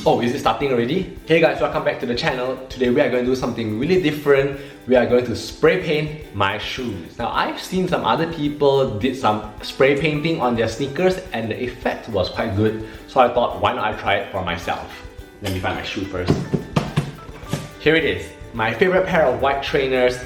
Oh, is it starting already? Hey guys, welcome back to the channel. Today we are going to do something really different. We are going to spray paint my shoes. Now I've seen some other people did some spray painting on their sneakers and the effect was quite good. So I thought, why not I try it for myself? Let me find my shoe first. Here it is. My favorite pair of white trainers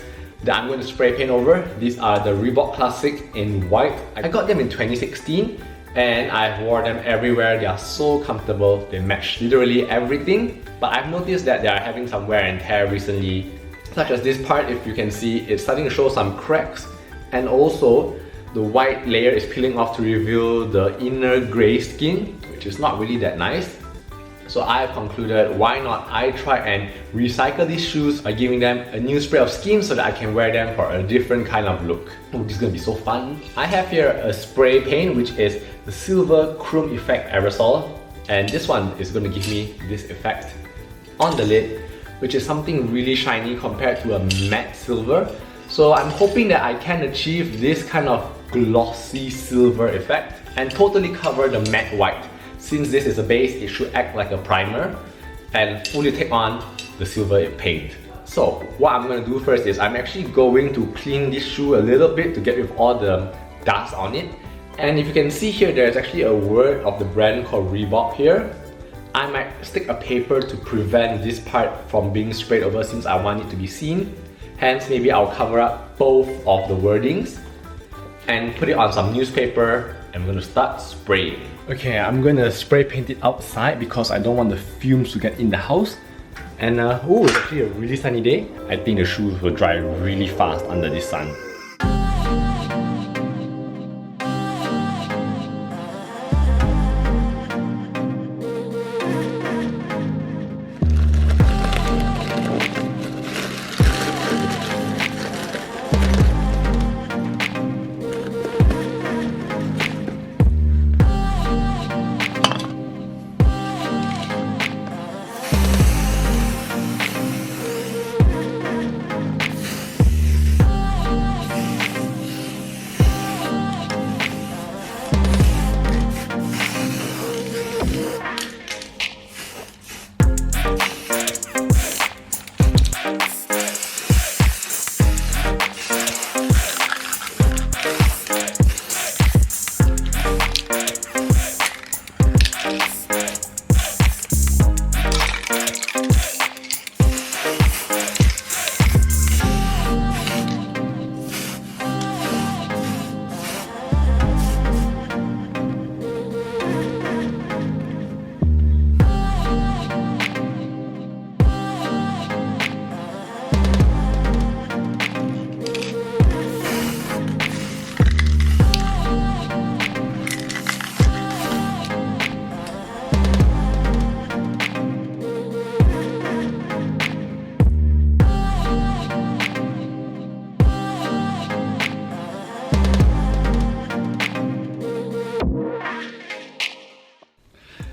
that I'm going to spray paint over. These are the Reebok Classic in white. I got them in 2016 and I've worn them everywhere. They are so comfortable. They match literally everything. But I've noticed that they are having some wear and tear recently. Such as this part, if you can see, it's starting to show some cracks. And also, the white layer is peeling off to reveal the inner grey skin, which is not really that nice. So I have concluded, why not I try and recycle these shoes by giving them a new spray of skin so that I can wear them for a different kind of look. Oh, this is gonna be so fun. I have here a spray paint which is the Silver Chrome Effect Aerosol, and this one is gonna give me this effect on the lid, which is something really shiny compared to a matte silver. So I'm hoping that I can achieve this kind of glossy silver effect and totally cover the matte white. Since this is a base, it should act like a primer and fully take on the silver paint. So what I'm going to do first is I'm actually going to clean this shoe a little bit to get rid of all the dust on it. And if you can see here, there's actually a word of the brand called Reebok here. I might stick a paper to prevent this part from being sprayed over since I want it to be seen. Hence, maybe I'll cover up both of the wordings and put it on some newspaper, and I'm going to start spraying. Okay, I'm going to spray paint it outside because I don't want the fumes to get in the house. And oh, it's actually a really sunny day. I think the shoes will dry really fast under the sun.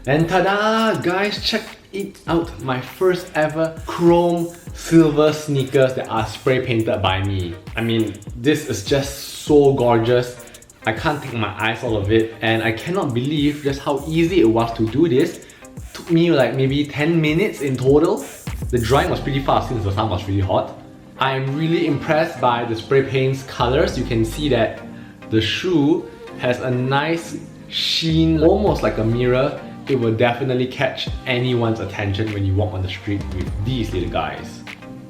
And tada! Guys, check it out! My first ever chrome silver sneakers that are spray painted by me. I mean, this is just so gorgeous. I can't take my eyes off of it, and I cannot believe just how easy it was to do this. It took me like maybe 10 minutes in total. The drying was pretty fast since the sun was really hot. I am really impressed by the spray paint's colors. You can see that the shoe has a nice sheen, almost like a mirror. It will definitely catch anyone's attention when you walk on the street with these little guys.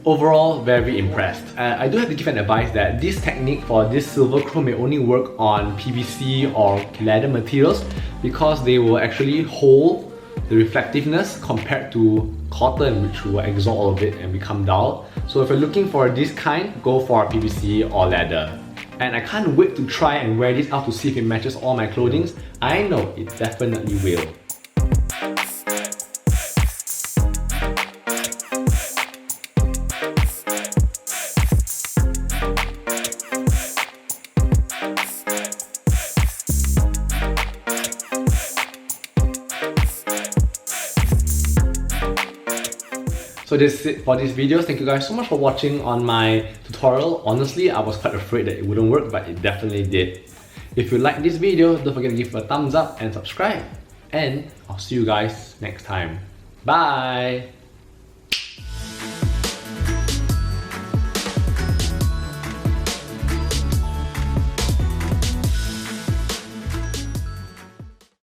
Overall, very impressed. I do have to give an advice that this technique for this silver chrome may only work on PVC or leather materials because they will actually hold the reflectiveness compared to cotton, which will absorb all of it and become dull. So if you're looking for this kind, go for PVC or leather. And I can't wait to try and wear this out to see if it matches all my clothing. I know it definitely will. So this is it for this video. Thank you guys so much for watching on my tutorial. Honestly, I was quite afraid that it wouldn't work, but it definitely did. If you like this video, don't forget to give it a thumbs up and subscribe. and I'll see you guys next time. Bye!